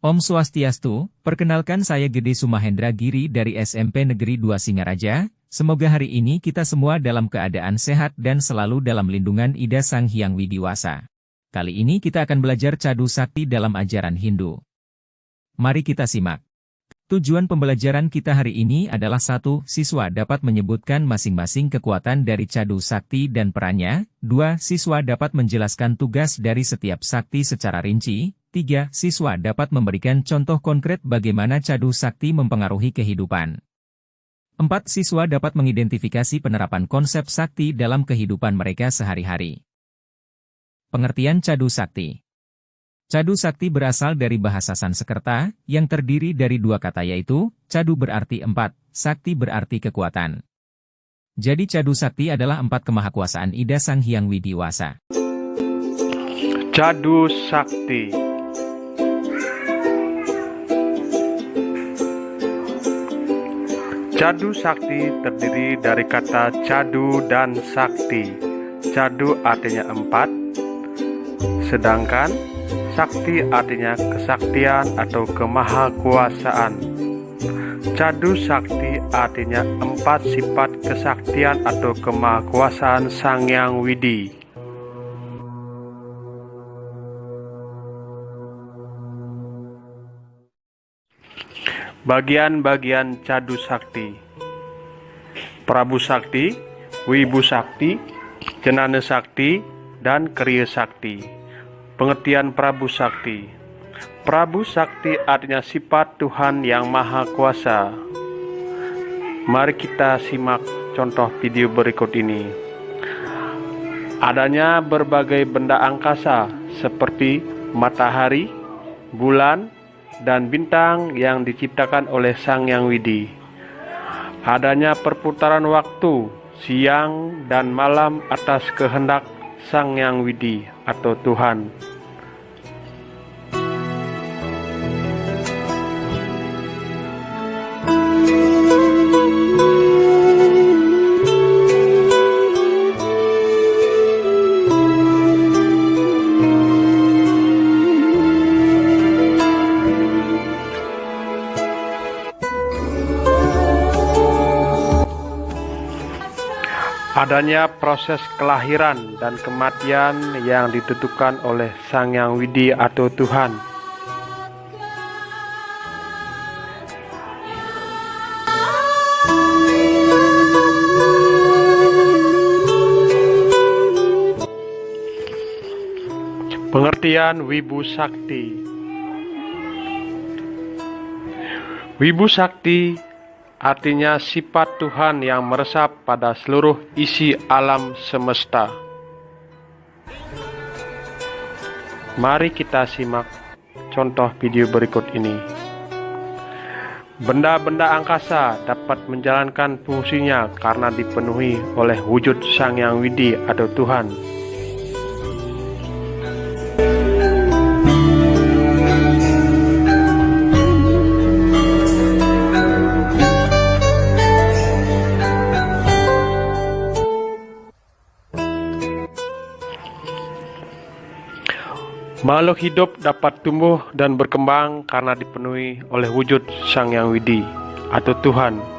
Om Swastiastu, perkenalkan saya Gede Sumahendra Giri dari SMP Negeri 2 Singaraja. Semoga hari ini kita semua dalam keadaan sehat dan selalu dalam lindungan Ida Sang Hyang Widiwasa. Kali ini kita akan belajar Cadu Sakti dalam ajaran Hindu. Mari kita simak. Tujuan pembelajaran kita hari ini adalah 1. Siswa dapat menyebutkan masing-masing kekuatan dari Cadu Sakti dan perannya. 2. Siswa dapat menjelaskan tugas dari setiap sakti secara rinci. 3. Siswa dapat memberikan contoh konkret bagaimana Cadu Sakti mempengaruhi kehidupan. 4. Siswa dapat mengidentifikasi penerapan konsep sakti dalam kehidupan mereka sehari-hari. Pengertian Cadu Sakti. Cadu Sakti berasal dari bahasa Sanskerta, yang terdiri dari 2 kata yaitu, Cadu berarti 4, Sakti berarti kekuatan. Jadi Cadu Sakti adalah 4 kemahakuasaan Ida Sang Hyang Widiwasa. Cadu Sakti. Cadu Sakti terdiri dari kata Cadu dan Sakti. Cadu artinya 4, sedangkan Sakti artinya kesaktian atau kemahakuasaan. Cadu Sakti artinya 4 sifat kesaktian atau kemahakuasaan Sang Hyang Widi. Bagian-bagian Cadu Sakti: Prabu Sakti, Wibu Sakti, Jenana Sakti, dan Kriya Sakti. Pengertian Prabu Sakti. Prabu Sakti artinya sifat Tuhan yang Maha Kuasa. Mari kita simak contoh video berikut ini. Adanya berbagai benda angkasa seperti matahari, bulan, dan bintang yang diciptakan oleh Sang Hyang Widi. Adanya perputaran waktu, siang dan malam atas kehendak Sang Hyang Widi atau Tuhan. Adanya proses kelahiran dan kematian yang ditentukan oleh Sang Hyang Widi atau Tuhan. Pengertian Wibu Sakti. Wibu Sakti artinya sifat Tuhan yang meresap pada seluruh isi alam semesta. Mari kita simak contoh video berikut ini. Benda-benda angkasa dapat menjalankan fungsinya karena dipenuhi oleh wujud Sang Hyang Widi atau Tuhan. Makhluk hidup dapat tumbuh dan berkembang karena dipenuhi oleh wujud Sang Hyang Widi atau Tuhan.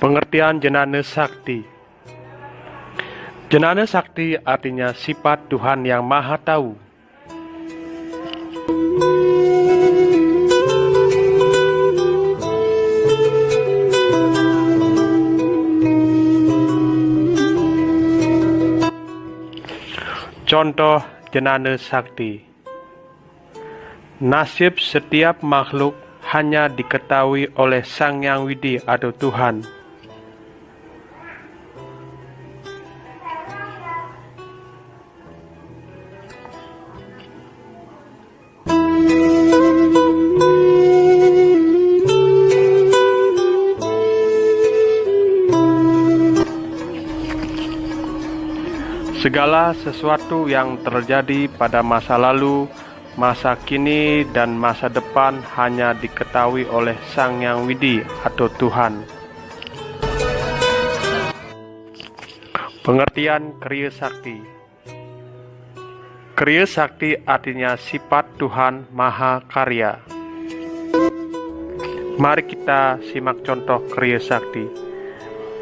Pengertian Jenana Sakti. Jenana Sakti artinya sifat Tuhan yang Maha Tahu. Contoh Jenana Sakti. Nasib setiap makhluk hanya diketahui oleh Sang Hyang Widi atau Tuhan. Segala sesuatu yang terjadi pada masa lalu, masa kini, dan masa depan hanya diketahui oleh Sang Yang Widi atau Tuhan. Pengertian Kriya Sakti. Kriya Sakti artinya sifat Tuhan Maha Karya. Mari kita simak contoh Kriya Sakti.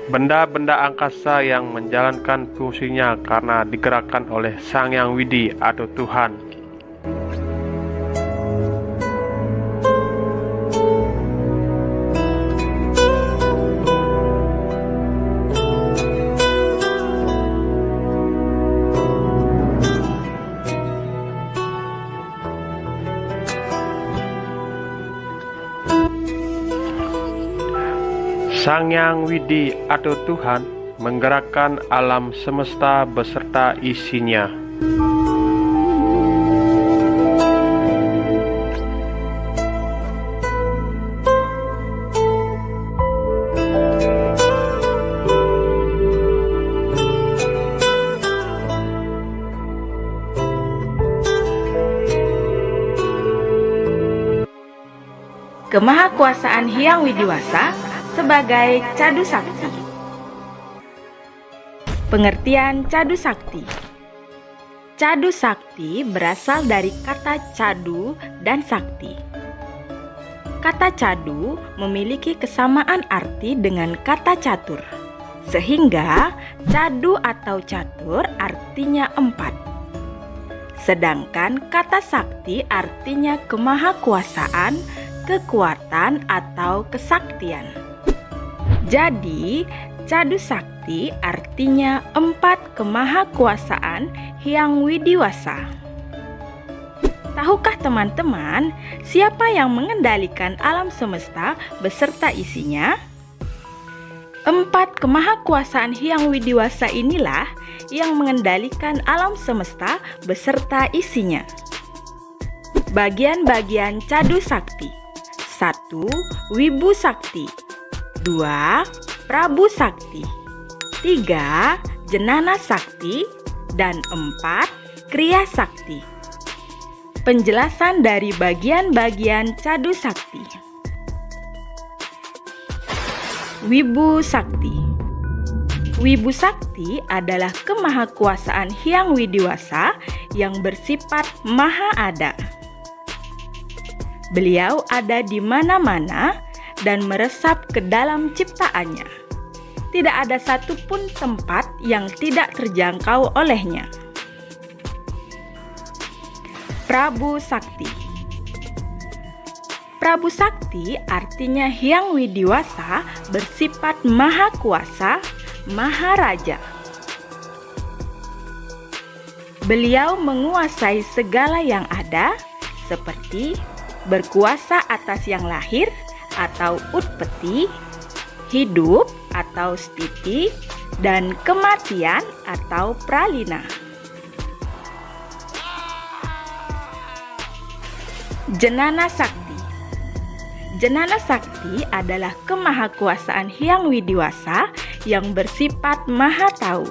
Benda-benda angkasa yang menjalankan fungsinya karena digerakkan oleh Sang Yang Widi atau Tuhan. Sang Yang Widi atau Tuhan menggerakkan alam semesta beserta isinya. Kemahakuasaan Hyang Widiwasa sebagai Cadu Sakti. Pengertian Cadu Sakti. Cadu Sakti berasal dari kata cadu dan sakti. Kata cadu memiliki kesamaan arti dengan kata catur, sehingga cadu atau catur artinya 4. Sedangkan kata sakti artinya kemahakuasaan, kekuatan atau kesaktian. Jadi, Cadu Sakti artinya 4 kemahakuasaan Hyang Widiwasa. Tahukah teman-teman siapa yang mengendalikan alam semesta beserta isinya? 4 kemahakuasaan Hyang Widiwasa inilah yang mengendalikan alam semesta beserta isinya. Bagian-bagian Cadu Sakti. 1. Wibu Sakti. 2. Prabu Sakti. 3. Jenana Sakti. Dan 4. Kriya Sakti. Penjelasan dari bagian-bagian Cadu Sakti. Wibu Sakti. Wibu Sakti adalah kemahakuasaan Hyang Widiwasa yang bersifat maha ada. Beliau ada di mana-mana dan meresap ke dalam ciptaannya. Tidak ada satupun tempat yang tidak terjangkau olehnya. Prabu Sakti. Prabu Sakti artinya Hyang Widiwasa bersifat maha kuasa, maha raja. Beliau menguasai segala yang ada, seperti berkuasa atas yang lahir atau utpeti, hidup atau stiti, dan kematian atau pralina. Jenana Sakti. Jenana Sakti adalah kemahakuasaan Hyang Widiwasa yang bersifat maha tahu.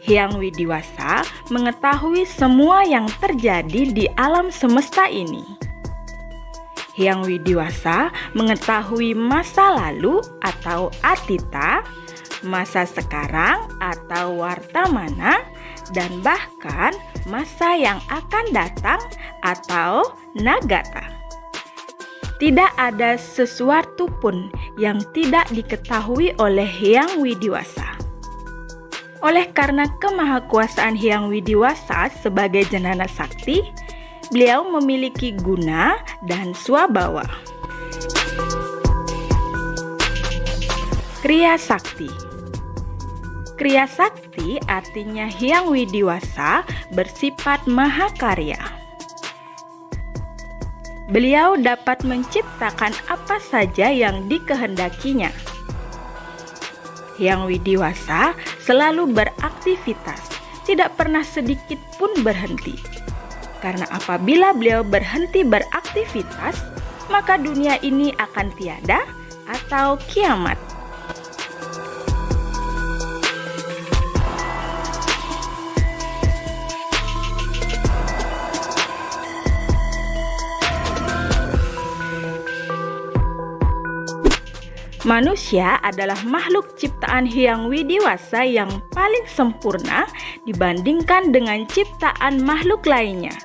Hyang Widiwasa mengetahui semua yang terjadi di alam semesta ini. Hyang Widiwasa mengetahui masa lalu atau atita, masa sekarang atau wartamana, dan bahkan masa yang akan datang atau nagata. Tidak ada sesuatu pun yang tidak diketahui oleh Hyang Widiwasa. Oleh karena kemahakuasaan Hyang Widiwasa sebagai Jenana Sakti, beliau memiliki guna dan swabawa. Kriya Sakti. Kriya Sakti artinya Hyang Widiwasa bersifat mahakarya. Beliau dapat menciptakan apa saja yang dikehendakinya. Hyang Widiwasa selalu beraktivitas, tidak pernah sedikit pun berhenti. Karena apabila beliau berhenti beraktivitas, maka dunia ini akan tiada atau kiamat. Manusia adalah makhluk ciptaan Hyang Widiwasa yang paling sempurna dibandingkan dengan ciptaan makhluk lainnya.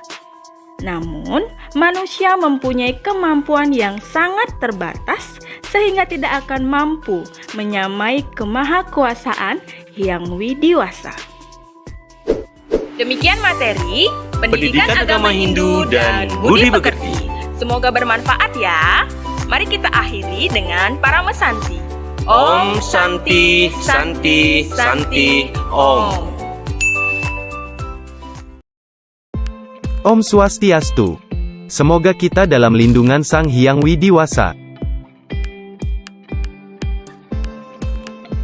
Namun, manusia mempunyai kemampuan yang sangat terbatas sehingga tidak akan mampu menyamai kemahakuasaan Hyang Widiwasa. Demikian materi Pendidikan Agama Hindu dan Budi Pekerti. Semoga bermanfaat ya. Mari kita akhiri dengan Parama Santi. Om Santi, Santi, Santi, Om. Om Swastiastu. Semoga kita dalam lindungan Sang Hyang Widiwasa.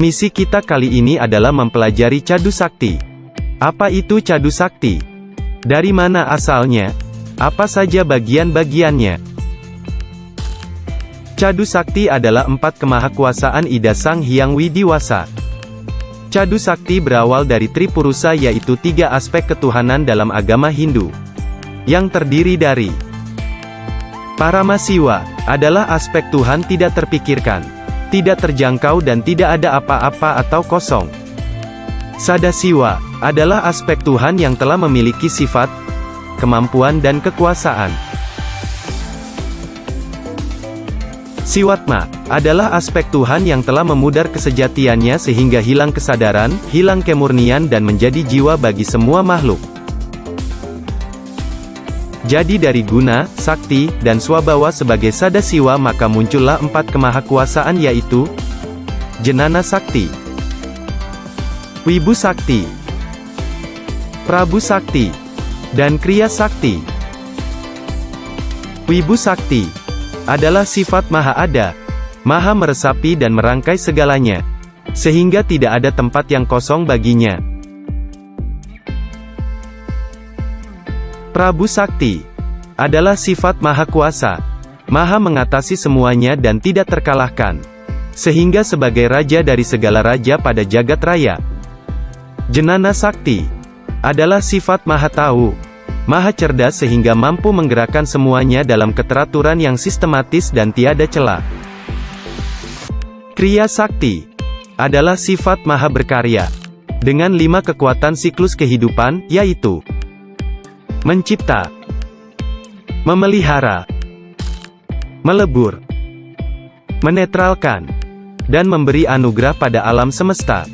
Misi kita kali ini adalah mempelajari Cadu Sakti. Apa itu Cadu Sakti? Dari mana asalnya? Apa saja bagian-bagiannya? Cadu Sakti adalah 4 kemahakuasaan Ida Sang Hyang Widiwasa. Cadu Sakti berawal dari Tripurusa, yaitu 3 aspek ketuhanan dalam agama Hindu. Yang terdiri dari Paramasiwa, adalah aspek Tuhan tidak terpikirkan, tidak terjangkau dan tidak ada apa-apa atau kosong. Sadasiwa, adalah aspek Tuhan yang telah memiliki sifat, kemampuan dan kekuasaan. Siwatma, adalah aspek Tuhan yang telah memudar kesejatiannya sehingga hilang kesadaran, hilang kemurnian dan menjadi jiwa bagi semua makhluk. Jadi dari guna, sakti, dan swabawa sebagai sadasiwa maka muncullah 4 kemahakuasaan, yaitu Jenana Sakti, Wibu Sakti, Prabu Sakti, dan Kriya Sakti. Wibu Sakti adalah sifat Maha Ada, Maha meresapi dan merangkai segalanya, sehingga tidak ada tempat yang kosong baginya. Prabu Sakti adalah sifat Maha Kuasa, Maha mengatasi semuanya dan tidak terkalahkan, sehingga sebagai raja dari segala raja pada jagat raya. Jenana Sakti adalah sifat Maha Tahu, Maha cerdas sehingga mampu menggerakkan semuanya dalam keteraturan yang sistematis dan tiada celah. Kriya Sakti adalah sifat Maha berkarya, dengan 5 kekuatan siklus kehidupan, yaitu mencipta, memelihara, melebur, menetralkan, dan memberi anugerah pada alam semesta.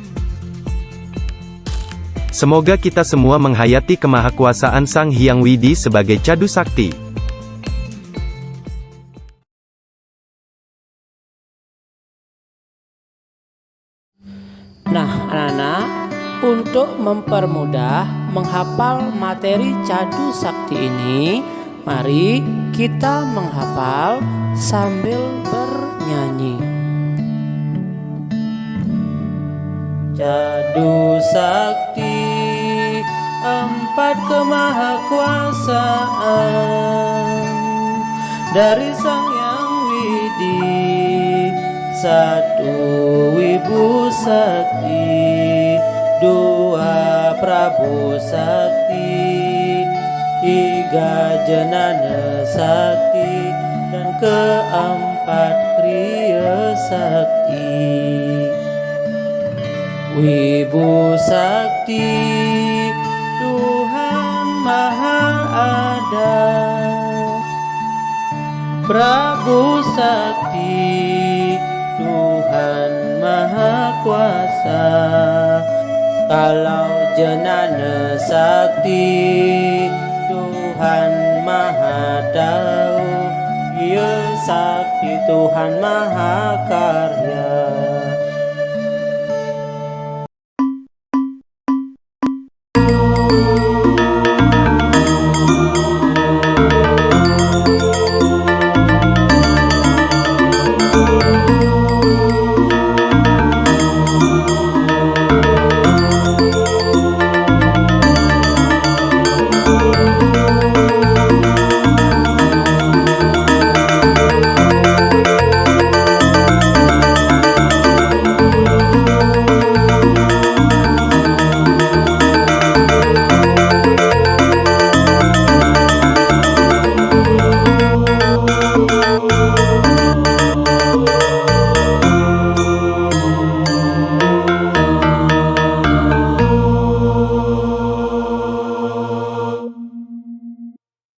Semoga kita semua menghayati kemahakuasaan Sang Hyang Widi sebagai Cadu Sakti. Nah, anak-anak, untuk mempermudah menghafal materi Cadu Sakti ini, mari kita menghafal sambil bernyanyi. Cadu Sakti, 4 kemahakuasaan dari Sang Hyang Widi. 1 Wibu Sakti, 2 Prabu Sakti, 3 Jenana Sakti, dan keempat Kriya Sakti. Wibu Sakti, Tuhan Maha Ada. Prabu Sakti, Tuhan Maha Kuasa. Kalau Jenana Sakti, Tuhan Maha Tahu. Ya Sakti, Tuhan Maha Karya.